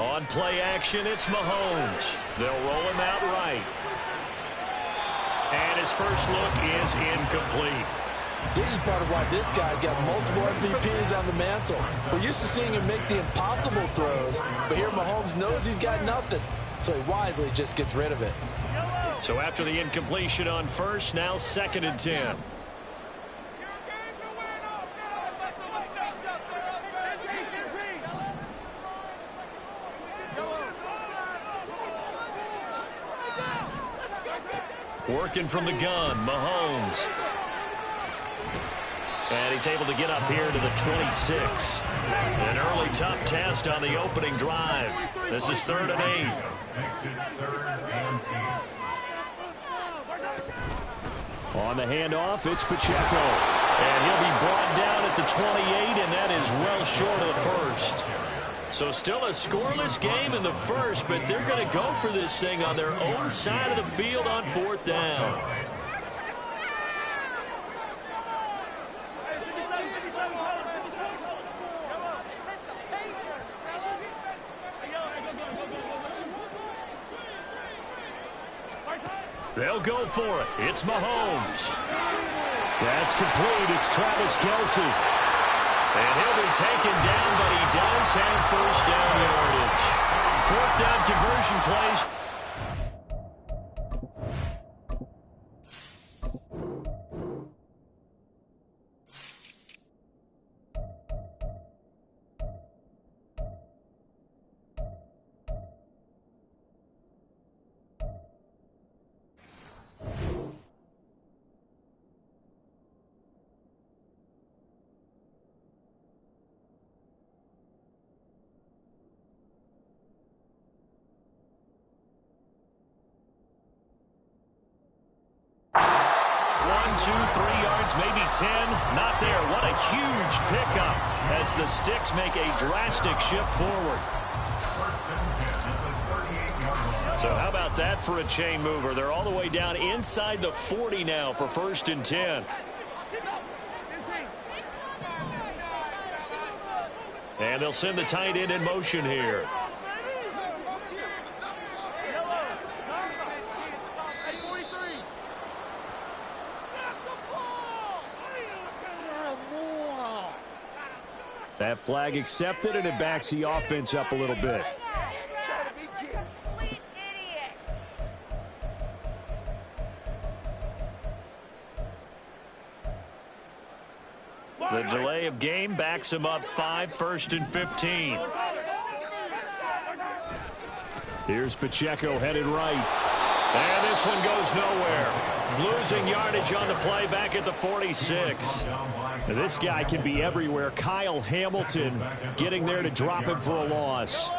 On play action, it's Mahomes. They'll roll him out right. And his first look is incomplete. This is part of why this guy's got multiple MVPs on the mantle. We're used to seeing him make the impossible throws, but here Mahomes knows he's got nothing, so he wisely just gets rid of it. So after the incompletion on first, now 2nd and 10. Working from the gun, Mahomes. And he's able to get up here to the 26. An early tough test on the opening drive. This is 3rd and 8. On the handoff, it's Pacheco. And he'll be brought down at the 28, and that is well short of the first. So still a scoreless game in the first, but they're going to go for this thing on their own side of the field on 4th down. They'll go for it. It's Mahomes. That's complete. It's Travis Kelce. And he'll be taken down, but he does have 1st down yardage. 4th down conversion plays. Two, 3 yards, maybe 10. Not there. What a huge pickup as the Sticks make a drastic shift forward. So how about that for a chain mover? They're all the way down inside the 40 now for 1st and 10. And they'll send the tight end in motion here. That flag accepted, and it backs the offense up a little bit. The delay of game backs him up 5, 1st and 15. Here's Pacheco headed right. And this one goes nowhere. Losing yardage on the play back at the 46. This guy can be everywhere. Kyle Hamilton getting there to drop him for a loss.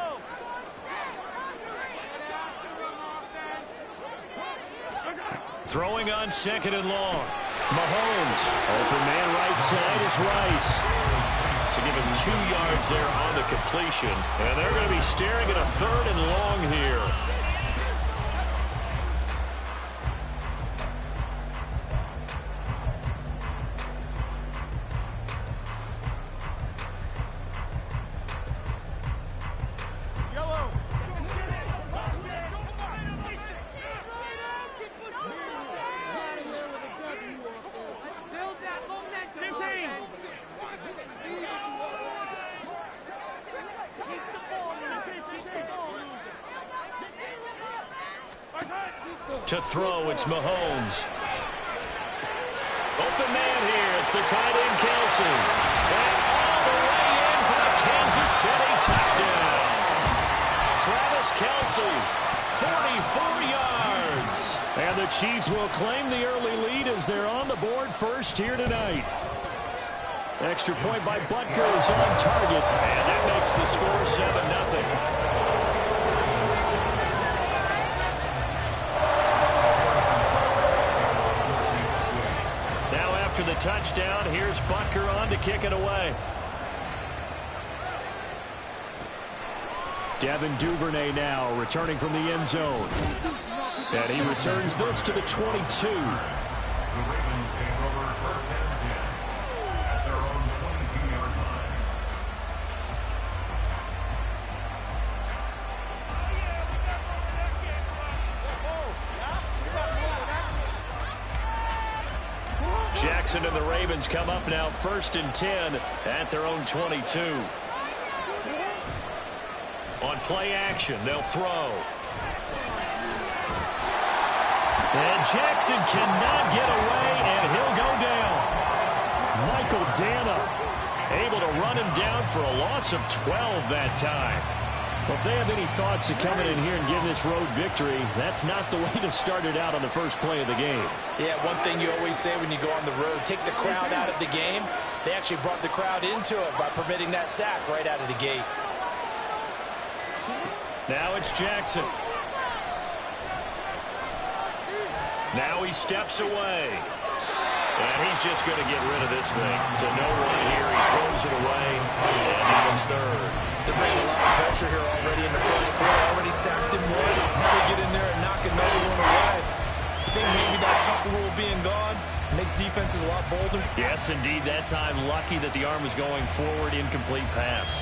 Throwing on 2nd and long. Mahomes. Open man right side is Rice. So give him 2 yards there on the completion. And they're going to be staring at a 3rd and long here. To throw, it's Mahomes. Open man here. It's the tight end, Kelce. And all the way in for the Kansas City touchdown. Travis Kelce, 44 yards. And the Chiefs will claim the early lead as they're on the board first here tonight. Extra point by Butker is on target. And that makes the score 7-0. After the touchdown, here's Butker on to kick it away. Devin Duvernay now returning from the end zone. And he returns this to the 22. Jackson and the Ravens come up now 1st and 10 at their own 22. On play action, they'll throw. And Jackson cannot get away, and he'll go down. Michael Dana able to run him down for a loss of 12 that time. Well, if they have any thoughts of coming in here and getting this road victory, that's not the way to start it out on the first play of the game. Yeah, one thing you always say when you go on the road, take the crowd out of the game. They actually brought the crowd into it by permitting that sack right out of the gate. Now it's Jackson. Now he steps away. And he's just going to get rid of this thing. To no one here. He throws it away. And he gets third. They're bringing a lot of pressure here already in the first quarter. Already sacked him once. Now they get in there and knock another one away. I think maybe that Tucker rule being gone makes defenses a lot bolder. Yes, indeed. That time, lucky that the arm was going forward. Incomplete pass.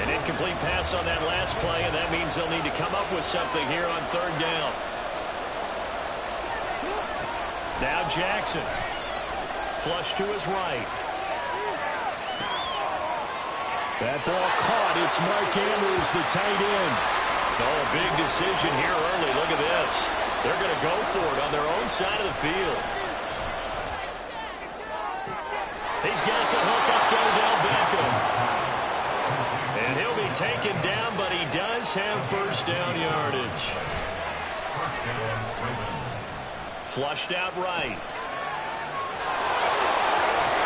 An incomplete pass on that last play, and that means they'll need to come up with something here on 3rd down. Now Jackson. Flush to his right. That ball caught. It's Mike Andrews, the tight end. Oh, a big decision here early. Look at this. They're going to go for it on their own side of the field. He's got the hook up to Odell Beckham. And he'll be taken down, but he does have 1st down yardage. Flushed out right.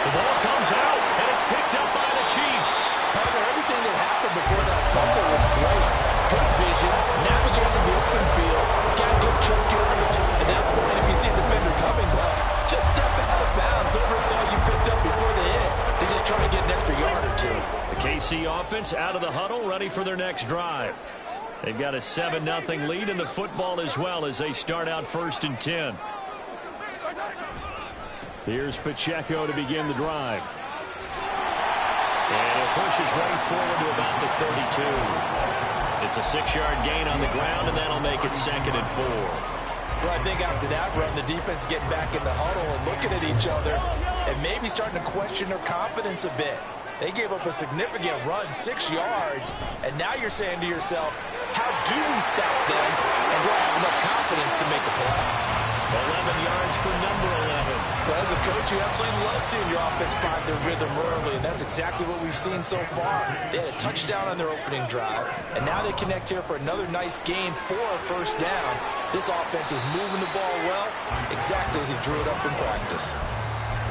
The ball comes out, and it's picked up by the Chiefs. Everything that happened before that fumble was great. Good vision, navigated the open field, got good choke yardage. At that point, if you see a defender coming, just step out of bounds. Don't risk all you picked up before they hit. They just try to get an extra yard or two. The KC offense out of the huddle, ready for their next drive. They've got a 7-0 lead in the football as well as they start out 1st and 10. Here's Pacheco to begin the drive. And he'll push his way forward to about the 32. It's a 6-yard gain on the ground, and that'll make it 2nd and 4. Well, I think after that run, the defense is getting back in the huddle and looking at each other and maybe starting to question their confidence a bit. They gave up a significant run, 6 yards, and now you're saying to yourself, how do we stop them, and do I have enough confidence to make a play? 11 yards for number 11. Well, as a coach, you absolutely love seeing your offense find their rhythm early, and that's exactly what we've seen so far. They had a touchdown on their opening drive, and now they connect here for another nice gain for a 1st down. This offense is moving the ball well, exactly as he drew it up in practice.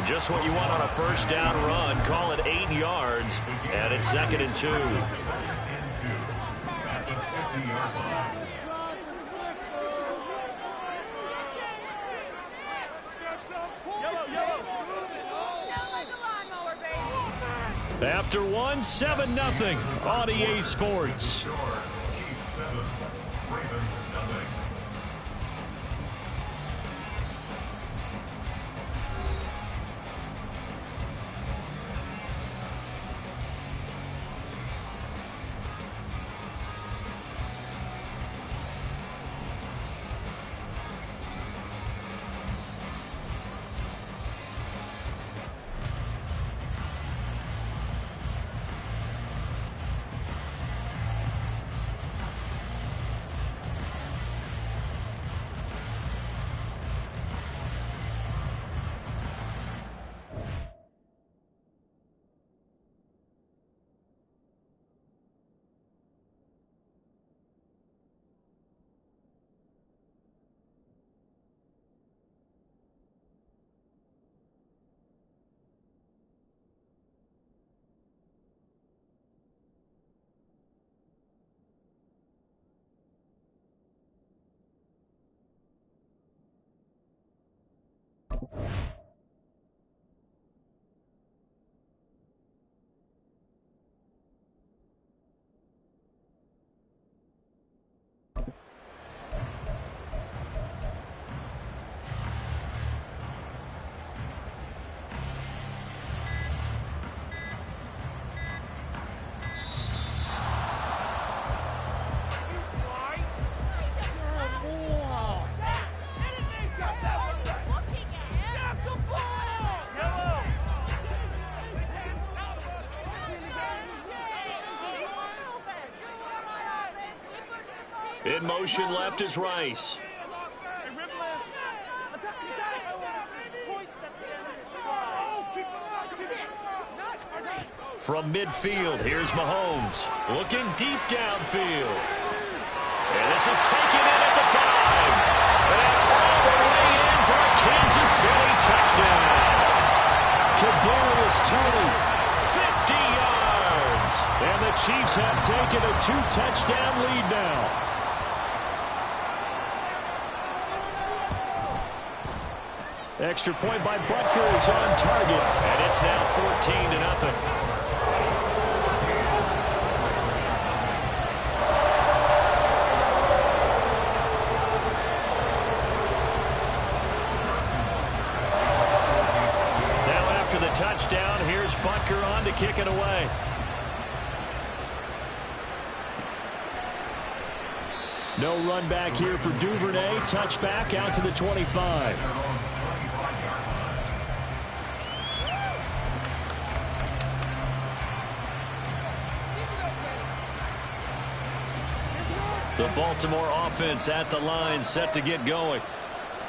Just what you want on a 1st down run. Call it 8 yards, and it's 2nd and 2. After one, 7-0 on EA Sports. In motion left is Rice. From midfield, here's Mahomes. Looking deep downfield. And this is taken in at the 5. And all the way in for a Kansas City touchdown. Kadarius Toney, 50 yards. And the Chiefs have taken a 2-touchdown lead now. Extra point by Butker is on target. And it's now 14-0. Touchdown. Here's Butker on to kick it away. No run back here for Duvernay. Touchback out to the 25. The Baltimore offense at the line, set to get going.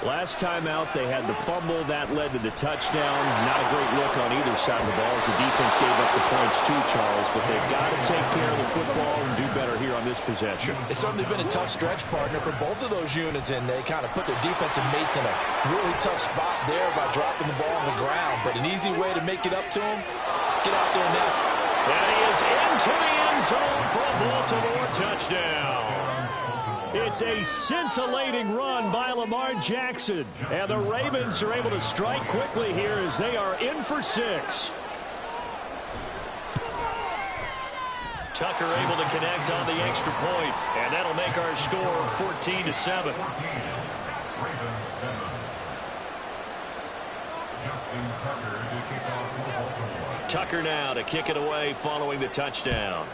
Last time out, they had the fumble. That led to the touchdown. Not a great look on either side of the ball as the defense gave up the points too, Charles. But they've got to take care of the football and do better here on this possession. It's certainly been a tough stretch, partner, for both of those units, and they kind of put their defensive mates in a really tough spot there by dropping the ball on the ground. But an easy way to make it up to him, get out there now. And he is into the end zone for a Baltimore touchdown. It's a scintillating run by Lamar Jackson. And the Ravens are able to strike quickly here as they are in for 6. Tucker able to connect on the extra point, and that'll make our score 14-7. Tucker now to kick it away following the touchdown.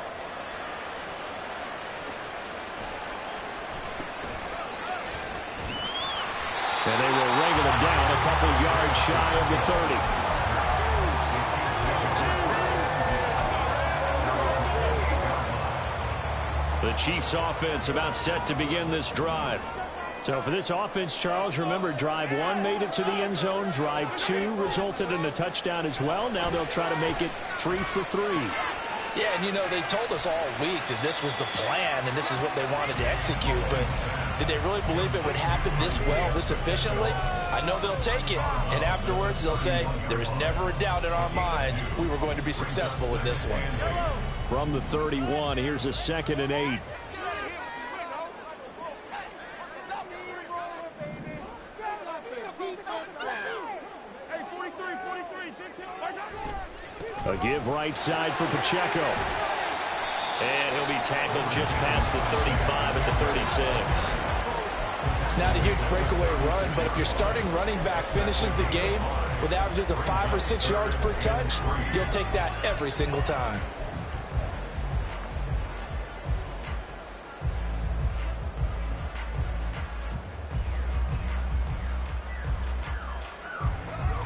And they will wrangle him down a couple yards shy of the 30. The Chiefs offense about set to begin this drive. So for this offense, Charles, remember drive 1 made it to the end zone. Drive 2 resulted in a touchdown as well. Now they'll try to make it 3 for 3. Yeah, and you know, they told us all week that this was the plan and this is what they wanted to execute, but did they really believe it would happen this well, this efficiently? I know they'll take it, and afterwards they'll say, there is never a doubt in our minds we were going to be successful in this one. From the 31, here's a 2nd and 8. A give right side for Pacheco. And he'll be tackled just past the 35 at the 36. It's not a huge breakaway run, but if your starting running back finishes the game with averages of 5 or 6 yards per touch, you'll take that every single time.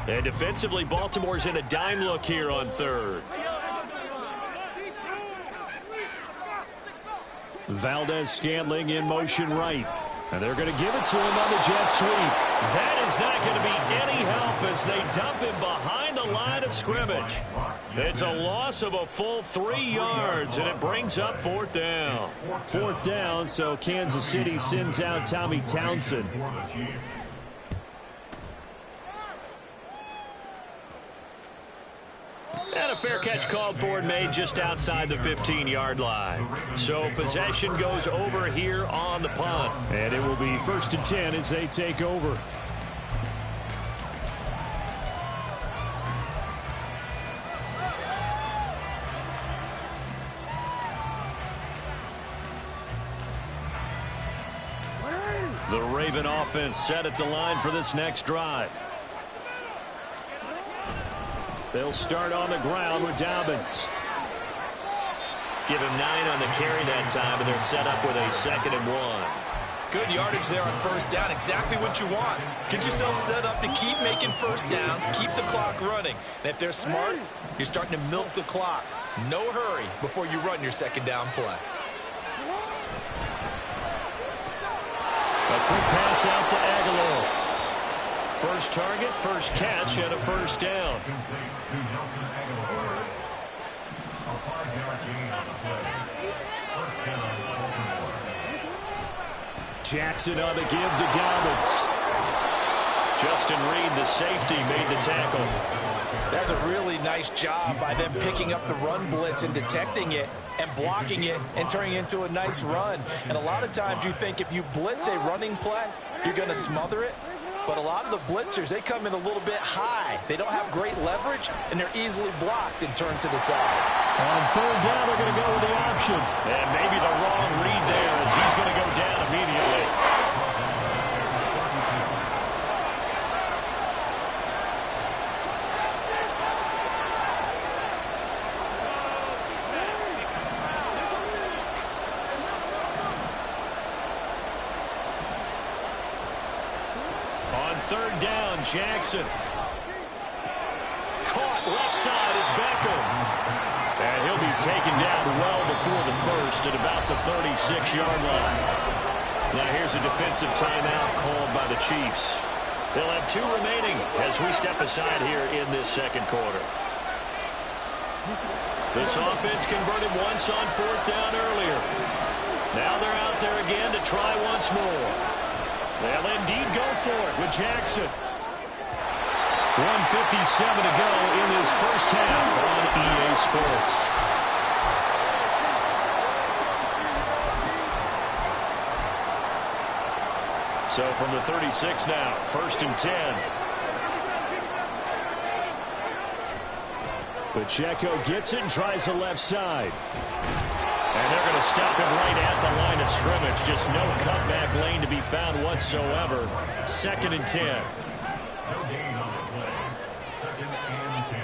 And defensively, Baltimore's in a dime look here on 3rd. Valdez-Scantling in motion right. And they're going to give it to him on the jet sweep. That is not going to be any help as they dump him behind the line of scrimmage. It's a loss of a full 3 yards, and it brings up 4th down. 4th down, so Kansas City sends out Tommy Townsend. And a fair catch called for and made just outside the 15-yard line. So possession goes over here on the punt. And it will be 1st and 10 as they take over. The Raven offense set at the line for this next drive. They'll start on the ground with Dobbins. Give him 9 on the carry that time, and they're set up with a 2nd and 1. Good yardage there on 1st down. Exactly what you want. Get yourself set up to keep making 1st downs, keep the clock running. And if they're smart, you're starting to milk the clock. No hurry before you run your 2nd down play. A quick pass out to Aguilar. First target, first catch, and a first down. Jackson on the give to Dobbins. Justin Reed, the safety, made the tackle. That's a really nice job by them picking up the run blitz and detecting it and blocking it and turning it into a nice run. And a lot of times you think if you blitz a running play, you're going to smother it. But a lot of the blitzers, they come in a little bit high. They don't have great leverage, and they're easily blocked and turned to the side. On third down, they're going to go with the option. And maybe the wrong read there as he's going to go down immediately. Third down, Jackson. Caught left side, it's Beckham. And he'll be taken down well before the first at about the 36-yard line. Now here's a defensive timeout called by the Chiefs. They'll have 2 remaining as we step aside here in this second quarter. This offense converted once on fourth down earlier. Now they're out there again to try once more. They'll indeed go for it with Jackson. 1:57 to go in this first half on EA Sports. So from the 36 now, 1st and 10. Pacheco gets it and tries the left side. And they're going to stop him right at the line of scrimmage. Just no cutback lane to be found whatsoever. 2nd and 10. No gain on the play. 2nd and 10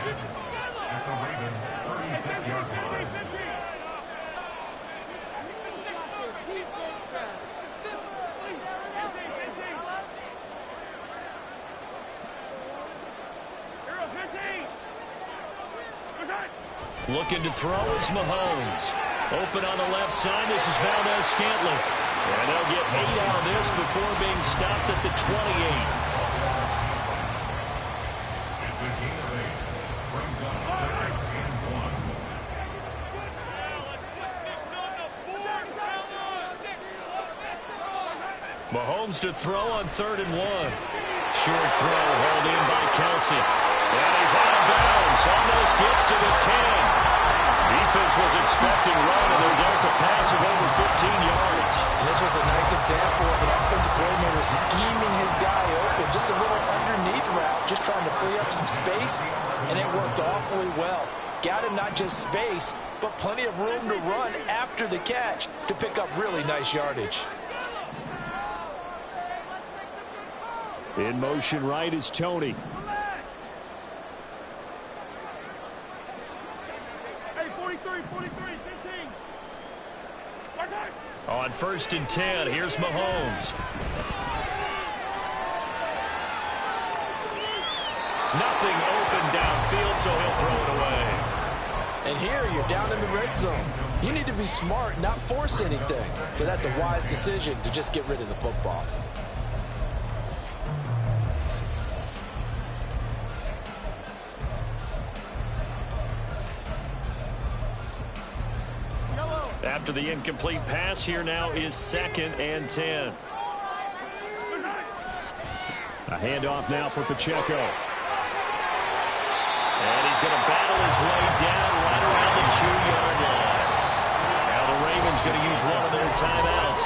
at the Ravens' 36-yard line. Looking to throw is Mahomes. Open on the left side. This is Valdez-Scantling. And they'll get 8 out of this before being stopped at the 28. It's a gain of 8. Brings up 3rd and 1. Mahomes to throw on 3rd and 1. Short throw held in by Kelsey. And he's out of bounds. Almost gets to the 10. Defense was expecting run, and they're down to pass of over 15 yards. And this was a nice example of an offensive coordinator scheming his guy open. Just a little underneath route, just trying to free up some space, and it worked awfully well. Got him not just space, but plenty of room to run after the catch to pick up really nice yardage. In motion right is Tony. On 1st and 10, here's Mahomes. Nothing open downfield, so he'll throw it away. And here you're down in the red zone. You need to be smart, not force anything. So that's a wise decision to just get rid of the football. After the incomplete pass, here now is 2nd and 10. A handoff now for Pacheco. And he's going to battle his way down right around the 2-yard line. Now the Ravens going to use one of their timeouts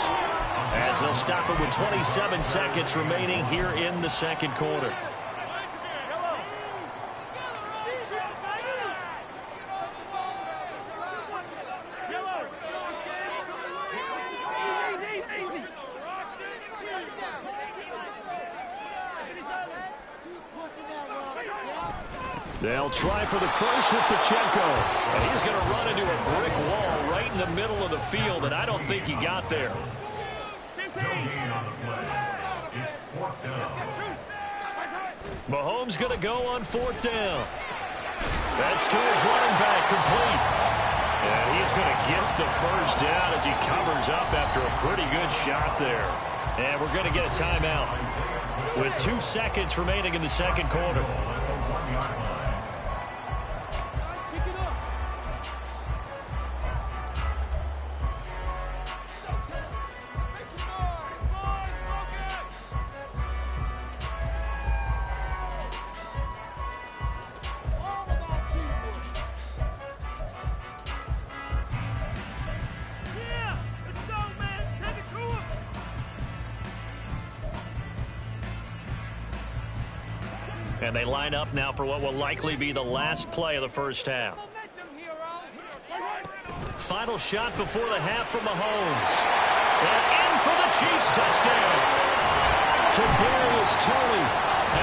as they'll stop it with 27 seconds remaining here in the second quarter. They'll try for the first with Pacheco. And he's going to run into a brick wall right in the middle of the field, and I don't think he got there. No gain on the play. It's 4th down. Mahomes going to go on 4th down. That's to his running back, complete. And he's is going to get the first down as he covers up after a pretty good shot there. And we're going to get a timeout with 2 seconds remaining in the second quarter. And they line up now for what will likely be the last play of the first half. Final shot before the half from Mahomes. And in for the Chiefs touchdown. Kadarius Toney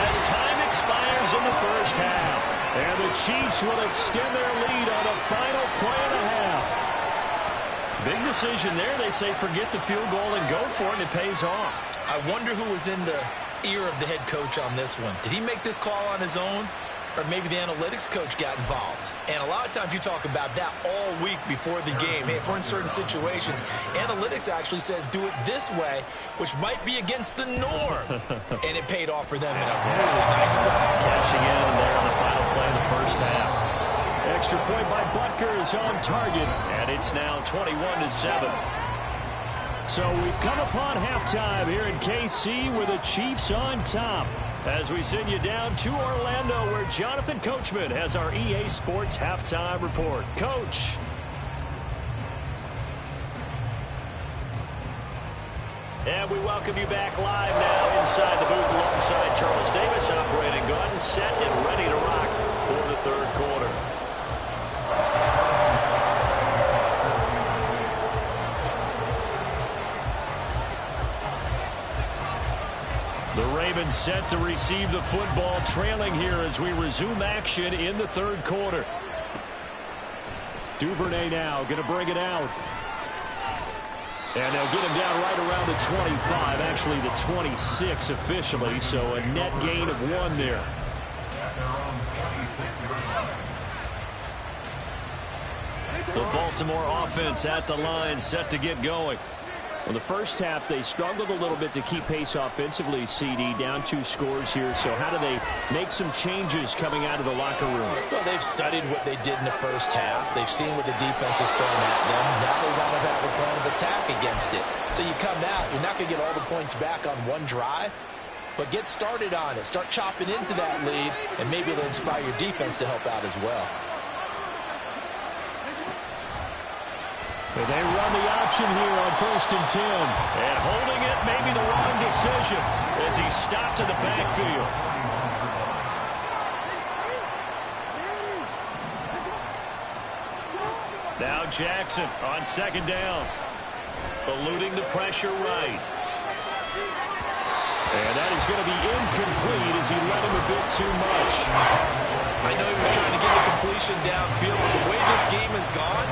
as time expires in the first half. And the Chiefs will extend their lead on a final play and a half. Big decision there. They say forget the field goal and go for it, and it pays off. I wonder who was in the ear of the head coach on this one. Did he make this call on his own? Or maybe the analytics coach got involved. And a lot of times you talk about that all week before the game. Hey, if we're in certain situations, analytics actually says do it this way, which might be against the norm. And it paid off for them in a really nice way. Cashing in there on the final play of the first half. Extra point by Butker is on target, and it's now 21-7. So we've come upon halftime here in KC with the Chiefs on top. As we send you down to Orlando, where Jonathan Coachman has our EA Sports halftime report. Coach. And we welcome you back live now inside the booth alongside Charles Davis, operating gun, set and ready to rock for the third quarter. The Ravens set to receive the football, trailing here as we resume action in the third quarter. Duvernay now going to bring it out. And they'll get him down right around the 25, actually the 26 officially, so a net gain of 1 there. The Baltimore offense at the line, set to get going. Well, the first half, they struggled a little bit to keep pace offensively, CD, down 2 scores here. So how do they make some changes coming out of the locker room? Well, they've studied what they did in the first half. They've seen what the defense has thrown at them. Now they want to have a plan of attack against it. So you come out, you're not going to get all the points back on one drive, but get started on it. Start chopping into that lead, and maybe it'll inspire your defense to help out as well. And they run the option here on 1st and 10. And holding it may be the wrong decision as he stopped in the backfield. Now Jackson on 2nd down. Eluding the pressure right. And that is going to be incomplete as he led him a bit too much. I know he was trying to get the completion downfield, but the way this game has gone,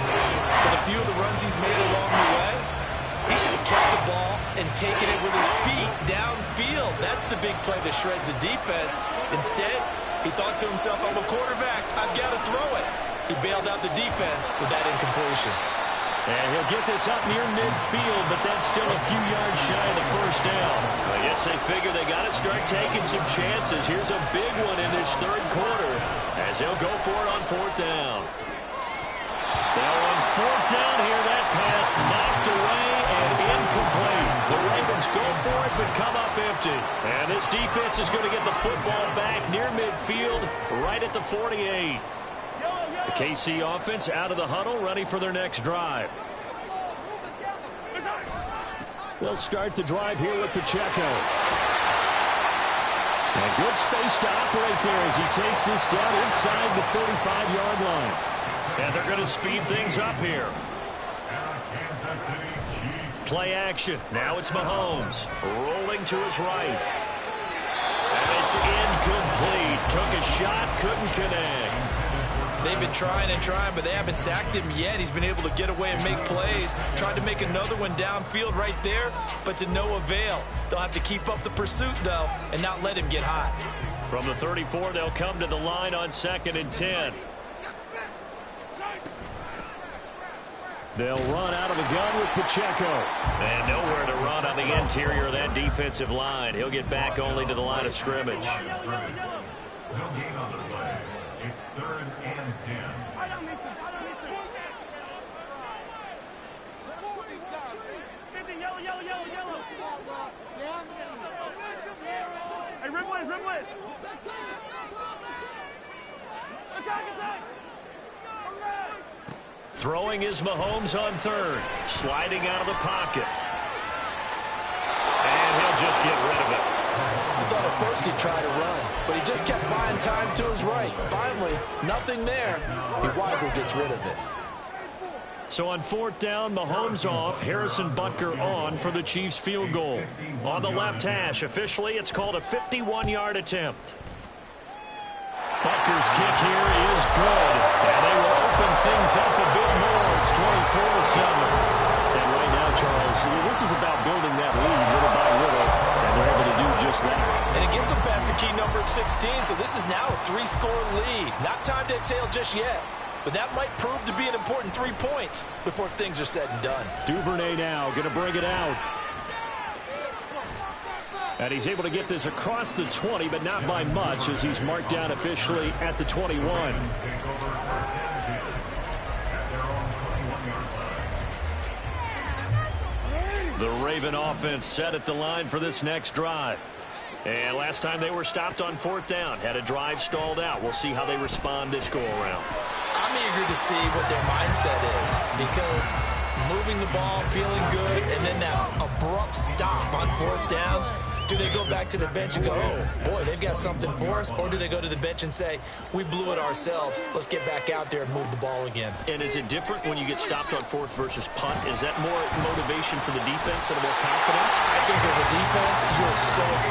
with a few of the runs he's made along the way, he should have kept the ball and taken it with his feet downfield. That's the big play that shreds the defense. Instead, he thought to himself, I'm a quarterback, I've got to throw it. He bailed out the defense with that incompletion. And he'll get this up near midfield, but that's still a few yards shy of the first down. I guess they figure they got to start taking some chances. Here's a big one in this third quarter as he'll go for it on 4th down. Now on 4th down here, that pass knocked away and incomplete. The Ravens go for it but come up empty. And this defense is going to get the football back near midfield right at the 48. The KC offense out of the huddle, ready for their next drive. They'll start the drive here with Pacheco. And good space to operate there as he takes this down inside the 35-yard line. And they're going to speed things up here. Play action. Now it's Mahomes rolling to his right. And it's incomplete. Took a shot, couldn't connect. They've been trying and trying, but they haven't sacked him yet. He's been able to get away and make plays. Tried to make another one downfield right there, but to no avail. They'll have to keep up the pursuit, though, and not let him get hot. From the 34, they'll come to the line on 2nd and 10. They'll run out of the gun with Pacheco. And nowhere to run on the interior of that defensive line. He'll get back only to the line of scrimmage. No gain on the play. It's 3rd and 10. Hey, Rimwood. Attack. Throwing is Mahomes on 3rd. Sliding out of the pocket. And he'll just get rid of it. I thought at first he'd try to run, but he just kept buying time to his right. Finally, nothing there. He wisely gets rid of it. So on 4th down, Mahomes off, Harrison Butker on for the Chiefs field goal. On the left hash, officially it's called a 51-yard attempt. Butker's kick here is good, and they will open things up a bit more. It's 24-7. And right now, Charles, this is about building that lead little by little, and they're able to do just that. And it gets them past the key number of 16, so this is now a 3-score lead. Not time to exhale just yet. But that might prove to be an important 3 points before things are said and done. Duvernay now going to bring it out. And he's able to get this across the 20, but not by much, as he's marked down officially at the 21. The Raven offense set at the line for this next drive. And last time they were stopped on 4th down, had a drive stalled out. We'll see how they respond this go-around. I'm eager to see what their mindset is, because moving the ball, feeling good, and then that abrupt stop on 4th down, do they go back to the bench and go, oh, boy, they've got something for us? Or do they go to the bench and say, we blew it ourselves, let's get back out there and move the ball again? And is it different when you get stopped on 4th versus punt? Is that more motivation for the defense and more confidence? I think as a defense, you're so excited.